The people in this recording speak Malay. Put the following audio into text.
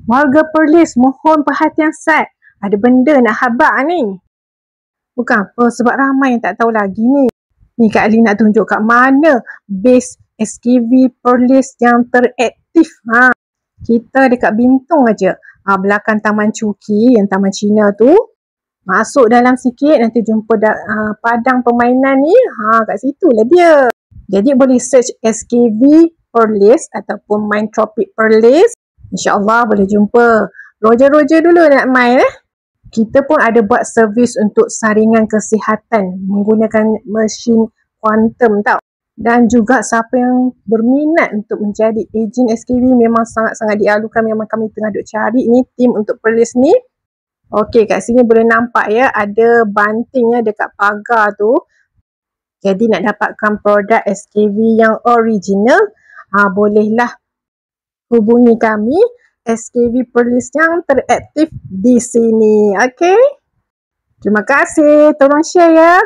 Warga Perlis mohon perhatian set. Ada benda nak habaq ni. Bukan apa, sebab ramai yang tak tahu lagi ni. Ni Kak Ali nak tunjuk kat mana base SKV Perlis yang teraktif. Kita dekat Bintong aja. Belakang Taman Cuki, yang Taman Cina tu. Masuk dalam sikit, nanti jumpa padang permainan ni. Kat situ lah dia. Jadi boleh search SKV Perlis ataupun Mind Tropic Perlis. InsyaAllah boleh jumpa. Roger dulu nak main Kita pun ada buat servis untuk saringan kesihatan menggunakan mesin kuantum tau. Dan juga siapa yang berminat untuk menjadi ejen SKV memang sangat-sangat dialukan. Memang kami tengah duk cari ni tim untuk Perlis ni. Okey, kat sini boleh nampak ya, ada banting dekat pagar tu. Jadi nak dapatkan produk SKV yang original, bolehlah hubungi kami SKV Perlis yang teraktif di sini. Okey? Terima kasih. Tolong share ya.